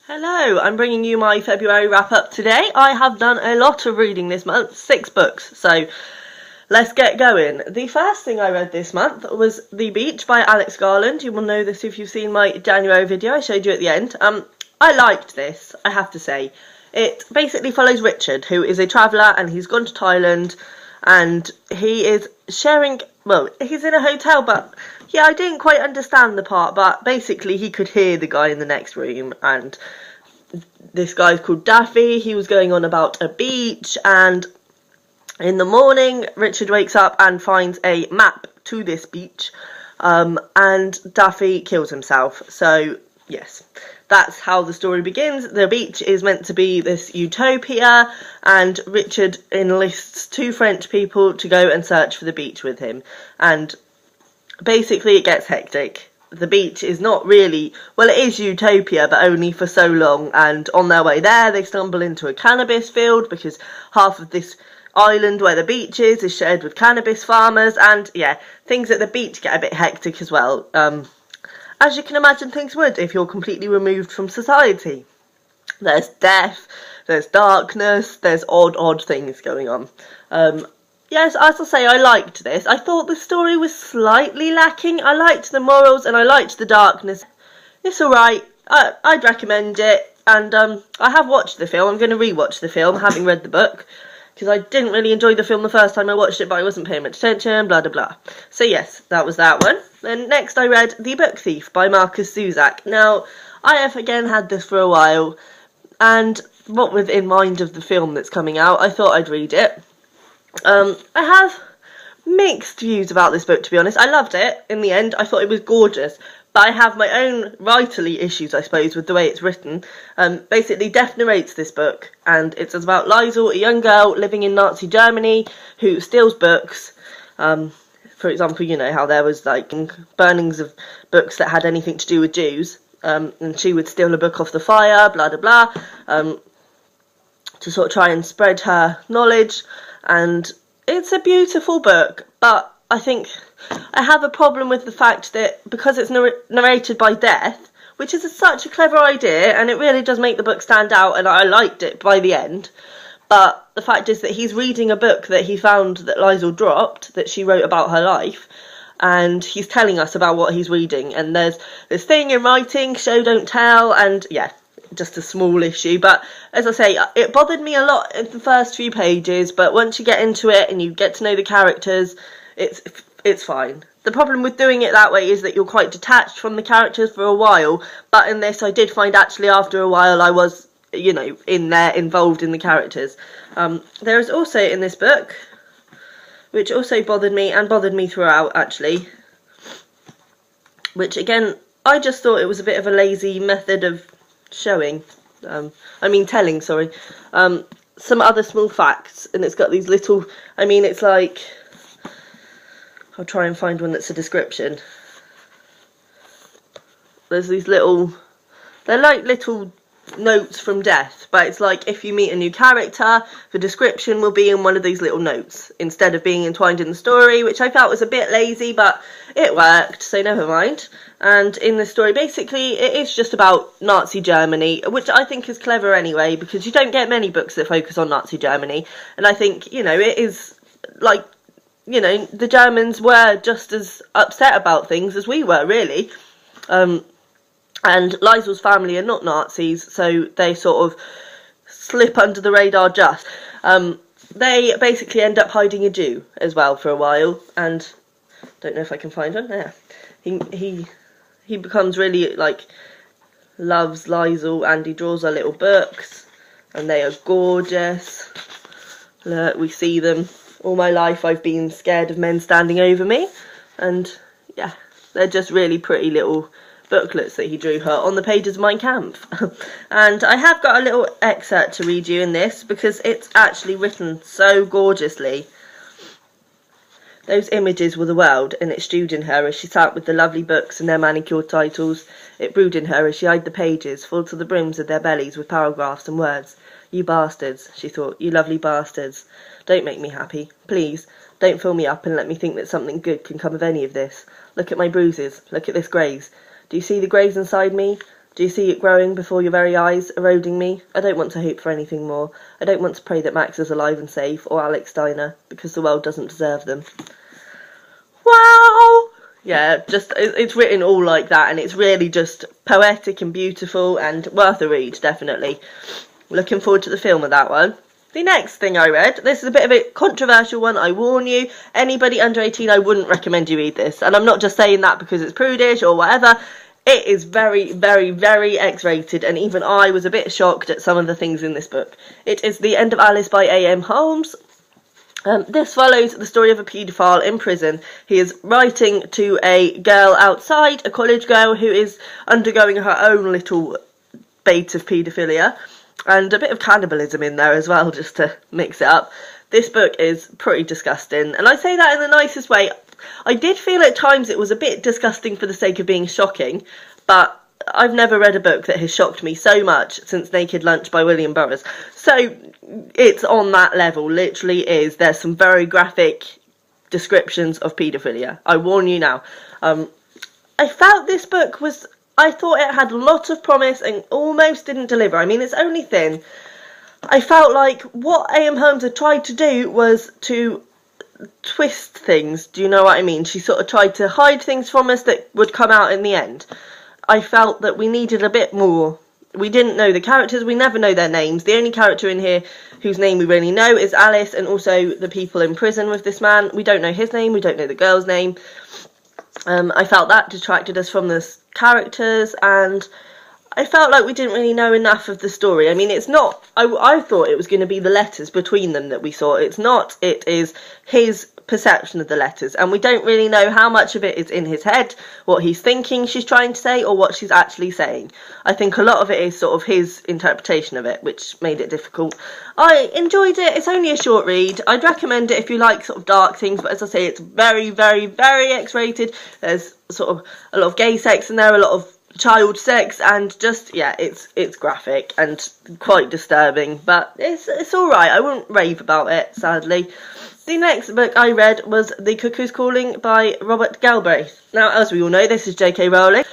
Hello, I'm bringing you my February wrap-up today. I have done a lot of reading this month, 6 books, so let's get going. The first thing I read this month was The Beach by Alex Garland. You will know this if you've seen my January video I showed you at the end. I liked this, I have to say. It basically follows Richard, who is a traveller and he's gone to Thailand and he is sharing, well, he's in a hotel, but yeah, I didn't quite understand the part, but basically he could hear the guy in the next room, and this guy's called Daffy. He was going on about a beach, and in the morning Richard wakes up and finds a map to this beach, and Daffy kills himself. So yes, that's how the story begins. The beach is meant to be this utopia, and Richard enlists 2 French people to go and search for the beach with him, and basically it gets hectic. The beach is not really, well, it is utopia, but only for so long, and on their way there they stumble into a cannabis field, because half of this island where the beach is shared with cannabis farmers, and yeah, things at the beach get a bit hectic as well. As you can imagine things would if you're completely removed from society. There's death, there's darkness, there's odd things going on. Yes, as I say, I liked this. I thought the story was slightly lacking. I liked the morals and I liked the darkness. It's alright. I'd recommend it. And I have watched the film. I'm going to rewatch the film, having read the book, because I didn't really enjoy the film the first time I watched it, but I wasn't paying much attention, blah, blah, blah. So yes, that was that one. Then next I read The Book Thief by Marcus Zusak. Now, I have again had this for a while, and what with in mind of the film that's coming out, I thought I'd read it. I have mixed views about this book, to be honest. I loved it in the end. I thought it was gorgeous. But I have my own writerly issues, I suppose, with the way it's written. Basically, Death narrates this book, and it's about Liesl, a young girl living in Nazi Germany, who steals books. For example, you know how there was like burnings of books that had anything to do with Jews, and she would steal a book off the fire, blah, blah, blah, to sort of try and spread her knowledge. And it's a beautiful book, but I think I have a problem with the fact that because it's narrated by Death, which is such a clever idea, and it really does make the book stand out, and I liked it by the end, but the fact is that he's reading a book that he found that Liesl dropped, that she wrote about her life, and he's telling us about what he's reading, and there's this thing in writing, show don't tell, and yeah, just a small issue. But as I say, it bothered me a lot in the first few pages, but once you get into it and you get to know the characters, it's fine. The problem with doing it that way is that you're quite detached from the characters for a while, but in this I did find actually after a while I was, you know, in there involved in the characters. There is also in this book, which also bothered me throughout actually, which again I just thought it was a bit of a lazy method of telling, sorry. Some other small facts, and it's got these little, it's like, I'll try and find one that's a description. There's these little, they're like little notes from Death, but it's like if you meet a new character, the description will be in one of these little notes instead of being entwined in the story, which I felt was a bit lazy, but it worked, so never mind. And in the story, basically, it is just about Nazi Germany, which I think is clever anyway, because you don't get many books that focus on Nazi Germany, and I think, you know, it is like, you know, the Germans were just as upset about things as we were, really. And Liesl's family are not Nazis, so they sort of slip under the radar just. They basically end up hiding a Jew as well for a while, and don't know if I can find one. Yeah, he becomes really, like, loves Liesl, and he draws her little books, and they are gorgeous. Look, we see them. All my life I've been scared of men standing over me, and yeah, they're just really pretty little booklets that he drew her on the pages of Mein Kampf. And I have got a little excerpt to read you in this, because it's actually written so gorgeously. Those images were the world, and it stewed in her as she sat with the lovely books and their manicured titles. It brewed in her as she eyed the pages, full to the brims of their bellies with paragraphs and words. You bastards, she thought, you lovely bastards. Don't make me happy. Please, don't fill me up and let me think that something good can come of any of this. Look at my bruises. Look at this graze. Do you see the graze inside me? Do you see it growing before your very eyes, eroding me? I don't want to hope for anything more. I don't want to pray that Max is alive and safe, or Alex Steiner, because the world doesn't deserve them. Wow! Yeah, just, it's written all like that, and it's really just poetic and beautiful, and worth a read, definitely. Looking forward to the film of that one. The next thing I read, this is a bit of a controversial one, I warn you. Anybody under 18, I wouldn't recommend you read this. And I'm not just saying that because it's prudish or whatever. It is very, very, very X-rated, and even I was a bit shocked at some of the things in this book. It is The End of Alice by A.M. Howls. This follows the story of a paedophile in prison. He is writing to a girl outside, a college girl who is undergoing her own little bait of paedophilia, and a bit of cannibalism in there as well, just to mix it up. This book is pretty disgusting, and I say that in the nicest way. I did feel at times it was a bit disgusting for the sake of being shocking, but I've never read a book that has shocked me so much since Naked Lunch by William Burroughs. So it's on that level, literally is. There's some very graphic descriptions of paedophilia. I warn you now. I felt this book was, I thought it had a lot of promise and almost didn't deliver. I mean, it's only thin. I felt like what A.M. Holmes had tried to do was to twist things, do you know what I mean? She sort of tried to hide things from us that would come out in the end. I felt that we needed a bit more. We didn't know the characters, we never know their names. The only character in here whose name we really know is Alice, and also the people in prison with this man. We don't know his name, we don't know the girl's name. I felt that detracted us from the characters, and I felt like we didn't really know enough of the story. I mean, it's not, I thought it was going to be the letters between them that we saw. It's not, it is his perception of the letters, and we don't really know how much of it is in his head, what he's thinking she's trying to say, or what she's actually saying. I think a lot of it is sort of his interpretation of it, which made it difficult. I enjoyed it. It's only a short read. I'd recommend it if you like sort of dark things, but as I say, it's very, very, very X-rated. There's sort of a lot of gay sex in there, a lot of child sex, and just, yeah, it's graphic and quite disturbing, but it's alright. I wouldn't rave about it, sadly. The next book I read was The Cuckoos Calling by Robert Galbraith. Now, as we all know, this is J.K. Rowling.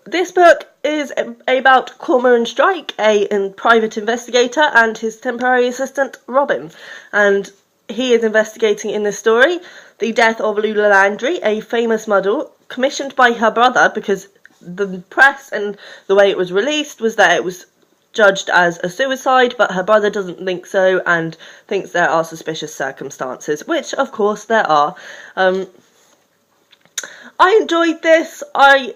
This book is about Cormoran Strike, a private investigator, and his temporary assistant, Robin. And he is investigating in this story the death of Lula Landry, a famous model, commissioned by her brother, because the press and the way it was released was that it was judged as a suicide, but her brother doesn't think so and thinks there are suspicious circumstances, which of course there are. I enjoyed this. I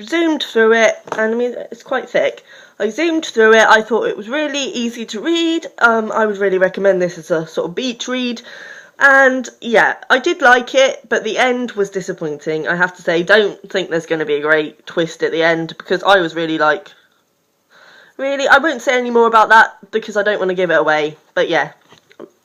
zoomed through it, and I mean, it's quite thick. I zoomed through it. I thought it was really easy to read. I would really recommend this as a sort of beach read. And yeah, I did like it, but the end was disappointing, I have to say. Don't think there's going to be a great twist at the end, because I was really like, I won't say any more about that because I don't want to give it away. But yeah,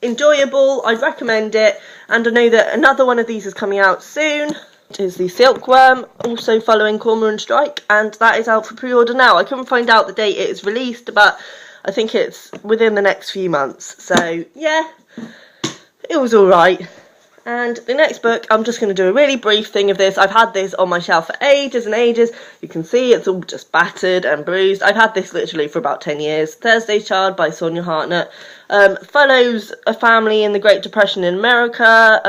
enjoyable, I'd recommend it, and I know that another one of these is coming out soon. It is The Silkworm, also following Cormoran Strike, and that is out for pre-order now. I couldn't find out the date it is released, but I think it's within the next few months. So yeah, it was alright. And the next book, I'm just going to do a really brief thing of this. I've had this on my shelf for ages and ages. You can see it's all just battered and bruised. I've had this literally for about 10 years. Thursday's Child by Sonia Hartnett. Follows a family in the Great Depression in America.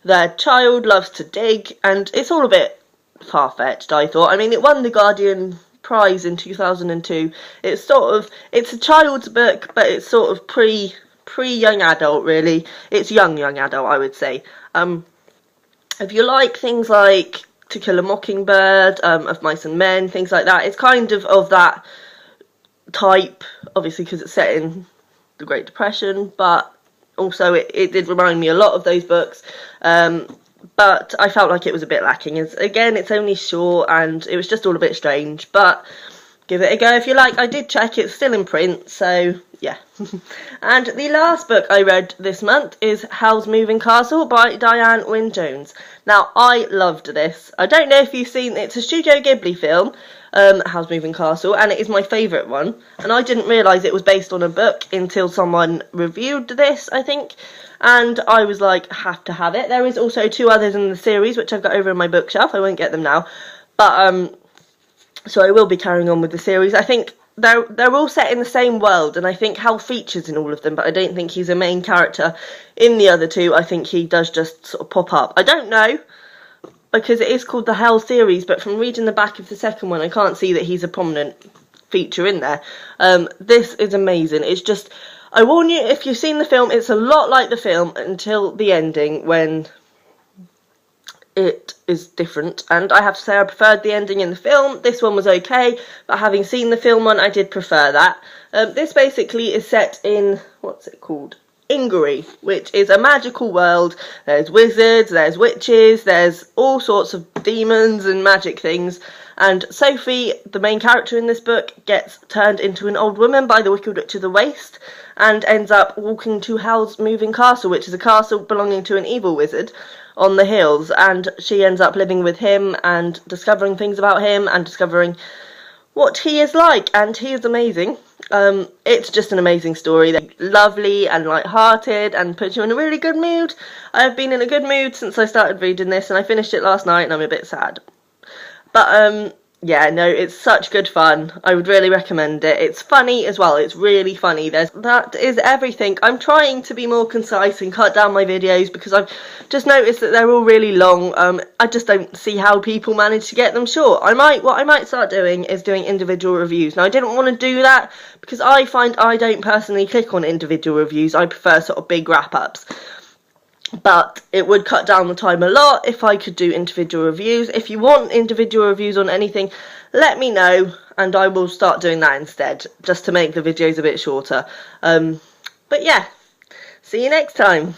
Their child loves to dig, and it's all a bit far-fetched, I thought. I mean, it won the Guardian Prize in 2002. It's a child's book, but it's sort of pre-young adult, really. It's young adult, I would say. If you like things like To Kill a Mockingbird, Of Mice and Men, things like that, it's kind of that type, obviously because it's set in the Great Depression, but also it did remind me a lot of those books, but I felt like it was a bit lacking. Again, it's only short, and it was just all a bit strange, but give it a go if you like. I did check, it's still in print, so yeah. And the last book I read this month is Howls Moving Castle by Diane Wynne Jones. Now, I loved this. I don't know if you've seen, it's a Studio Ghibli film, Howls Moving Castle, and it is my favourite one. And I didn't realise it was based on a book until someone reviewed this, I think. And I was like, have to have it. There is also 2 others in the series, which I've got over in my bookshelf. I won't get them now. But So I will be carrying on with the series. I think they're all set in the same world, and I think Hal features in all of them, but I don't think he's a main character in the other two. I think he does just sort of pop up. I don't know, because it is called the Hell series, but from reading the back of the second one, I can't see that he's a prominent feature in there. This is amazing. It's just, I warn you, if you've seen the film, it's a lot like the film until the ending, when it is different. And I have to say, I preferred the ending in the film. This one was okay, but having seen the film one, I did prefer that. This basically is set in, what's it called? Ingery, which is a magical world. There's wizards, there's witches, there's all sorts of demons and magic things. And Sophie, the main character in this book, gets turned into an old woman by the Wicked Witch of the Waste and ends up walking to Howls Moving Castle, which is a castle belonging to an evil wizard on the hills. And she ends up living with him and discovering things about him and discovering what he is like, and he is amazing. It's just an amazing story. They're lovely and light-hearted and puts you in a really good mood. I've been in a good mood since I started reading this, and I finished it last night and I'm a bit sad. But yeah, no, it's such good fun. I would really recommend it. It's funny as well. It's really funny. That is everything. I'm trying to be more concise and cut down my videos because I've just noticed that they're all really long. I just don't see how people manage to get them short. What I might start doing is doing individual reviews. Now, I didn't want to do that because I find I don't personally click on individual reviews. I prefer sort of big wrap-ups. But it would cut down the time a lot if I could do individual reviews. If you want individual reviews on anything, let me know and I will start doing that instead, just to make the videos a bit shorter. But yeah, see you next time.